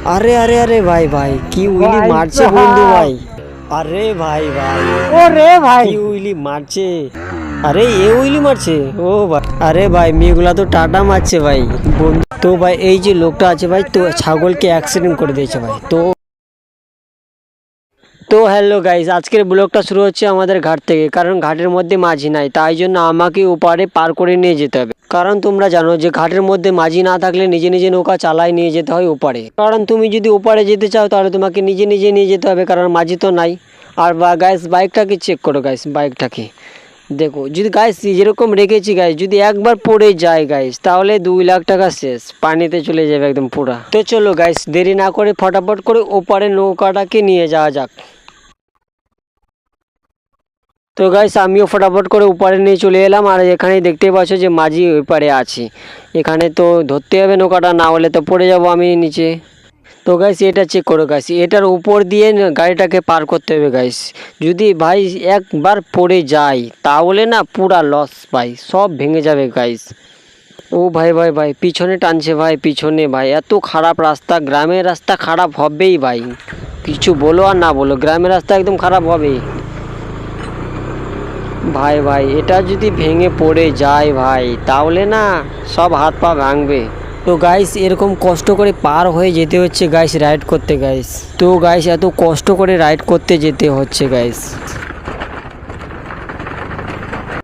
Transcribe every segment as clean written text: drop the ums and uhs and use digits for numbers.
अरे अरे अरे भाई भाई की उइली मारছে বন্ধু ভাই। अरे भाई भाई ওরে ভাই की उइली मारছে। अरे ये उइली मारছে ও ভাই। अरे भाई মেয়েগুলা তো টাটা মারছে ভাই বন্ধু। তো ভাই এই যে লোকটা আছে ভাই তো ছাগলকে অ্যাক্সিডেন্ট করে দিয়েছে ভাই। তো হ্যালো গাইস, আজকের ব্লগটা শুরু হচ্ছে আমাদের ঘাট থেকে, কারণ ঘাটের মধ্যে মাঝি নাই, তাই জন্য আমাকে ওপারে পার করে নিয়ে যেতে হবে। কারণ তোমরা জানো যে ঘাটের মধ্যে মাঝি না থাকলে নিজে নিজে নৌকা চালায় নিয়ে যেতে হয় ওপারে। কারণ তুমি যদি ওপারে যেতে চাও তাহলে তোমাকে নিজে নিজে নিয়ে যেতে হবে, কারণ মাঝি তো নাই। আর গাইস বাইকটাকে চেক করো গাইস, বাইকটাকে দেখো, যদি গাইস যেরকম রেখেছি গাইস, যদি একবার পড়ে যায় গাইস তাহলে 2 লাখ টাকা শেষ, পানিতে চলে যাবে একদম পুরা। তো চলো গাইস দেরি না করে ফটাফট করে ওপারে নৌকাটাকে নিয়ে যাওয়া যাক। তো গাইস আমিও ফটাফট করে উপরে নিয়ে চলে এলাম, আর এখানেই দেখতেই পাচ্ছ যে মাঝি ওই পারে আছে। এখানে তো ধরতে হবে নৌকাটা, না হলে তো পড়ে যাব আমি নিচে। তো গাইস এটা চেক করো গাইস, এটার উপর দিয়ে গাড়িটাকে পার করতে হবে গাইস। যদি ভাই একবার পড়ে যায় তাহলে না পুরা লস ভাই, সব ভেঙে যাবে গাইস। ও ভাই ভাই ভাই পিছনে টানছে ভাই, পিছনে ভাই, এত খারাপ রাস্তা, গ্রামের রাস্তা খারাপ হবেই ভাই, কিছু বলো আর না বলো, গ্রামের রাস্তা একদম খারাপ হবেই ভাই। ভাই এটা যদি ভেঙে পড়ে যায় ভাই তাহলে না সব হাত পা ভাঙবে। তো গাইস এরকম কষ্ট করে পার হয়ে যেতে হচ্ছে গাইস রাইড করতে গাইস। তো গাইস এত কষ্ট করে রাইড করতে যেতে হচ্ছে গাইস।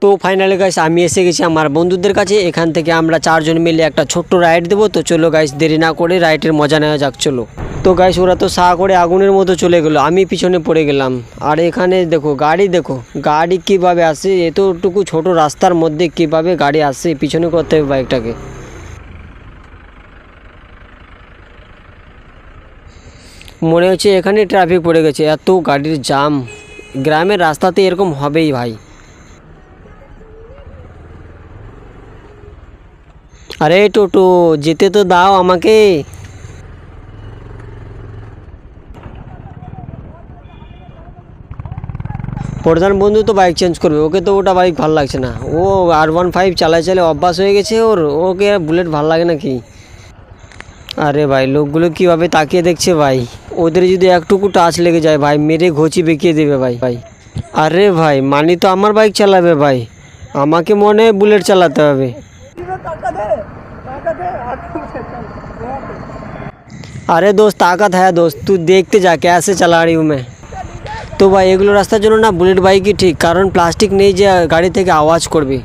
তো ফাইনালি গাইস আমি এসে গেছি আমার বন্ধুদের কাছে, এখান থেকে আমরা 4জন মিলে একটা ছোট্ট রাইড দেবো। তো চলো গাইস দেরি না করে রাইডের মজা নেওয়া যাক চলো। তো গাইস ওরা তো সাহা করে আগুনের মতো চলে গেলো, আমি পিছনে পড়ে গেলাম। আর এখানে দেখো গাড়ি কিভাবে আসে, এতটুকু ছোট রাস্তার মধ্যে কিভাবে গাড়ি আসে, পিছনে করতে হবে বাইকটাকে। মনে হচ্ছে এখানে ট্রাফিক পড়ে গেছে, এত গাড়ির জাম, গ্রামের রাস্তাতে এরকম হবেই ভাই। আরে টোটো যেতে তো দাও আমাকে। প্রধান বন্ধু তো বাইক চেঞ্জ করবে, ওকে তো ওটা বাইক ভালো লাগছে না, ও R15 চালায় অভ্যাস হয়ে গেছে ওর, ওকে বুলেট ভালো লাগে নাকি। আরে ভাই লোকগুলো কীভাবে তাকিয়ে দেখছে ভাই, ওদের যদি একটুকু টাচ লেগে যায় ভাই মেরে ঘষি বেঁকিয়ে দেবে ভাই ভাই। আরে ভাই মানি তো আমার বাইক চালাবে ভাই, আমাকে মনে হয় বুলেট চালাতে হবে। अरे दोस्त ताकत है दोस्त, तू देखते जा कैसे चला रही हूँ मैं। তো ভাই এগুলো রাস্তার জন্য না বুলেট বাইকই ঠিক, কারণ প্লাস্টিক নেই যে গাড়ি থেকে আওয়াজ করবে।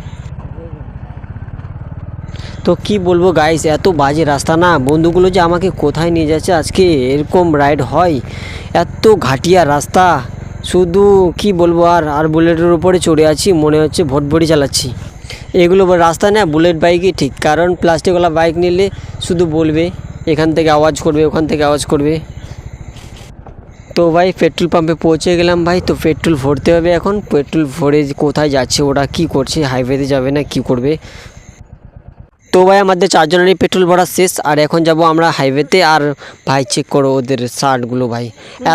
তো কি বলবো গাইস, এত বাজে রাস্তা না, বন্ধুগুলো যে আমাকে কোথায় নিয়ে যাচ্ছে আজকে, এরকম রাইড হয়, এত ঘাটিয়া রাস্তা, শুধু কি বলবো। আর বুলেটের উপরে চড়ে আছি, মনে হচ্ছে ভটভটি চালাচ্ছি। এগুলো রাস্তা না বুলেট বাইকই ঠিক, কারণ প্লাস্টিকওয়ালা বাইক নিলে শুধু বলবে এখান থেকে আওয়াজ করবে, ওখান থেকে আওয়াজ করবে। তো ভাই পেট্রোল পাম্পে পৌঁছে গেলাম ভাই, তো পেট্রোল ভরতে হবে এখন। পেট্রোল ভরে কোথায় যাচ্ছে ওরা, কি করছে, হাইওয়েতে যাবে না কি করবে। তো ভাই আমাদের 4জনেরই পেট্রোল ভরা শেষ, আর এখন যাব আমরা হাইওয়েতে। আর ভাই চেক করো ওদের শার্টগুলো ভাই,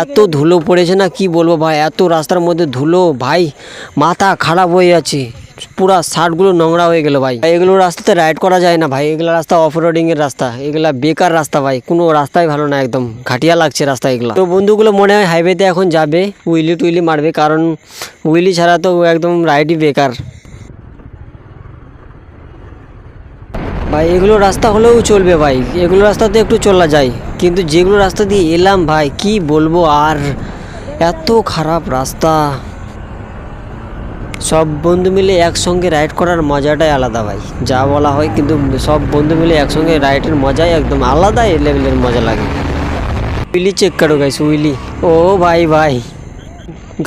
এত ধুলো পড়েছে না কি বলবো ভাই, এত রাস্তার মধ্যে ধুলো ভাই, মাথা খারাপ হয়ে যাচ্ছে, পুরা শার্টগুলো নোংরা হয়ে গেল ভাই। এগুলো রাস্তাতে রাইড করা যায় না ভাই, এগুলো রাস্তা অফ রোডিংয়ের রাস্তা, এগুলা বেকার রাস্তা ভাই, কোনো রাস্তাই ভালো না, একদম ঘাটিয়া লাগছে রাস্তা এগুলো। তো বন্ধুগুলো মনে হয় হাইওয়েতে এখন যাবে, উইলি টুইলি মারবে, কারণ উইলি ছাড়া তো একদম রাইডই বেকার ভাই। এগুলো রাস্তা হলেও চলবে ভাই, এগুলো রাস্তাতে একটু চলা যায়, কিন্তু যেগুলো রাস্তা দিয়ে এলাম ভাই কি বলবো, আর এত খারাপ রাস্তা। সব বন্ধু মিলে একসঙ্গে রাইড করার মজাটাই আলাদা ভাই, যা বলা হয়, কিন্তু সব বন্ধু মিলে একসঙ্গে রাইডের মজাই একদম আলাদা লেভেলের মজা লাগে। উইলি চেক করো গাইস, উইলি, ও ভাই ভাই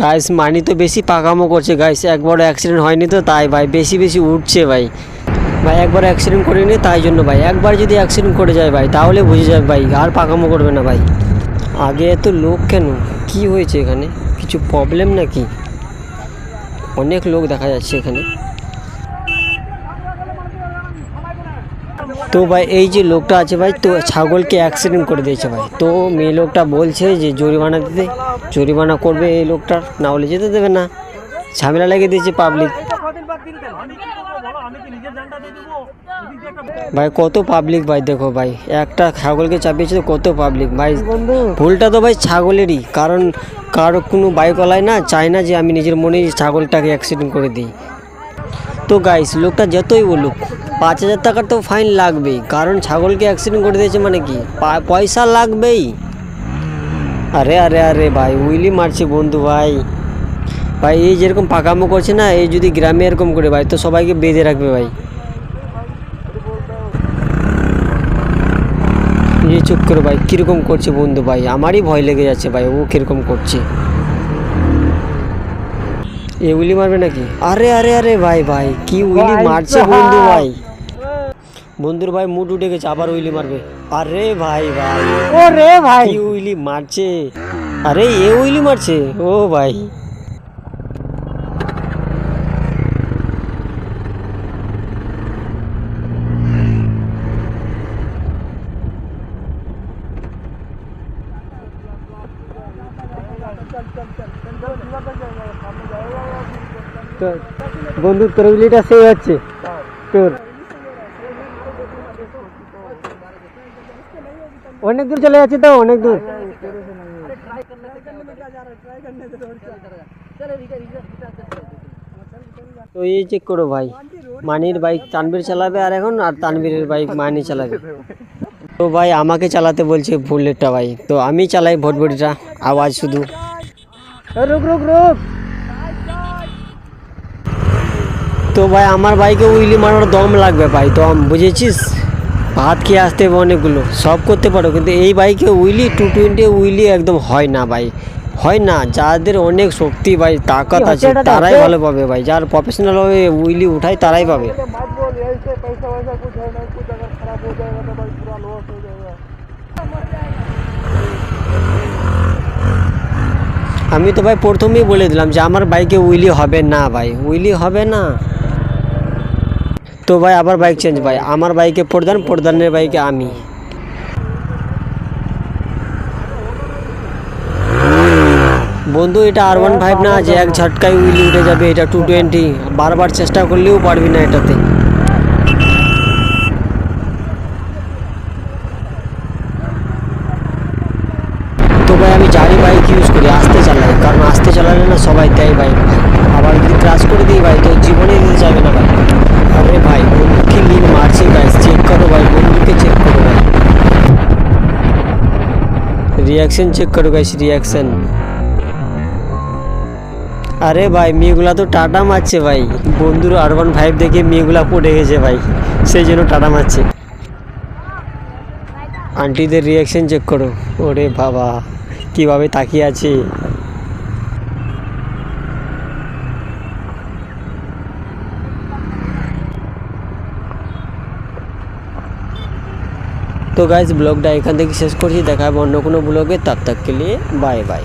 গাইস মানি তো বেশি পাকামো করছে গাইস, একবার অ্যাক্সিডেন্ট হয়নি তো তাই ভাই বেশি বেশি উঠছে ভাই। ভাই একবার অ্যাক্সিডেন্ট করিনি তাই জন্য ভাই, একবার যদি অ্যাক্সিডেন্ট করে যায় ভাই তাহলে বুঝে যাবে ভাই, আর পাকামো করবে না ভাই। আগে এত লোক কেন, কি হয়েছে এখানে, কিছু প্রবলেম নাকি, অনেক লোক দেখা যাচ্ছে এখানে। তো ভাই এই যে লোকটা আছে ভাই, তো ছাগলকে অ্যাক্সিডেন্ট করে দিয়েছে ভাই, তো মেয়ে লোকটা বলছে যে জরিমানা দিতে, জরিমানা করবে এই লোকটার, না হলে যেতে দেবে না, ঝামেলা লেগে দিয়েছে পাবলিক। ভাই কত পাবলিক ভাই, দেখো ভাই একটা ছাগলকে চাপিয়েছে তো কত পাবলিক ভাই। ভুলটা তো ভাই ছাগলেরই, কারণ কারো কোনো বাইকওয়ালাই না চায় না যে আমি নিজের মনেই ছাগলটাকে অ্যাক্সিডেন্ট করে দিই। তো গাইস লোকটা যতই বলুক 5,000 টাকার তো ফাইন লাগবেই, কারণ ছাগলকে অ্যাক্সিডেন্ট করে দিয়েছে মানে কি পয়সা লাগবেই। আরে আরে আরে ভাই উইলি মারছে বন্ধু ভাই। ভাই এই যেরকম পাকামো করছে না, এই যদি গ্রামে এরকম করে ভাই তো সবাইকে বেঁধে রাখবে ভাই। এই চুপ করে ভাই, কীরকম করছে বন্ধু ভাই, আমারই ভয় লেগে যাচ্ছে ভাই ও কীরকম করছে। এ উইলি মারবে নাকি? আরে আরে আরে ভাই ভাই কি উইলি মারছে বন্ধু ভাই। বন্ধুর ভাই মুড উঠে গেছে, আবার উইলি মারবে। আরে ভাই ভাই ও রে ভাই কি উইলি মারছে। আরে এ উইলি মারছে ও ভাই। বন্ধু তোর উইলিটা সেই হচ্ছে তোর, অনেক দূর চলে যাচ্ছে তো, অনেক দূর। তো এই চেক করো ভাই, মানির বাইক তানভীর চালাবে আর এখন, আর তানভীরের বাইক মানি চালাবে। তো ভাই আমাকে চালাতে বলছে বুলেটটা ভাই, তো আমি চালাই ভটভটিটা, আওয়াজ শুধু। রুক রুক রুক। তো ভাই আমার বাইকে উইলি মারার দম লাগবে ভাই, দম বুঝেছিস, ভাত খেয়ে আসতে হবে অনেকগুলো, সব করতে পারো কিন্তু এই বাইকে উইলি 220 উইলি একদম হয় না ভাই, হয় না। যাদের অনেক শক্তি ভাই তাকাত আছে তারাই ভালো পাবে ভাই, যার প্রফেশনালভাবে উইলি উঠায় তারাই পাবে। আমি তো ভাই প্রথমেই বলে দিলাম যে আমার বাইকে উইলি হবে না ভাই, উইলি হবে না। তো ভাই আবার বাইক চেঞ্জ ভাই, আমার বাইকে প্রধান, প্রধানের বাইকে আমি। বন্ধু এটা R15 না যে এক ঝটকায় উইলি উঠে যাবে, এটা 220, বারবার চেষ্টা করলেও পারবি না এটাতে। তো ভাই আমি জারি বাইক ইউজ করি, আস্তে চালাই, কারণ আস্তে চালালে না সবাই দেয় বাইক ভাই, আবার যদি ক্রাশ করে দিই ভাই তো জীবনে দিতে যাবে না ভাই। আরে ভাই বন্ধুকে লিন মারছে গাইস, চেক করো ভাই, বন্ধুকে চেক করো ভাই, রিয়াকশন চেক করো গাইস, রিয়াকশন। আরে ভাই মেয়েগুলা তো টাটা মারছে ভাই, বন্ধুর R15 দেখে মেয়েগুলা পড়ে গেছে ভাই, সেই জন্য টাটা মারছে। আন্টিদের রিয়াকশন চেক করো, ওরে বাবা কীভাবে তাকিয়ে আছে। তো গাইস ব্লগটা এখান থেকে শেষ করছি, দেখা হবে অন্য কোনো ব্লগে, তব তক কে লিয়ে বাই বাই।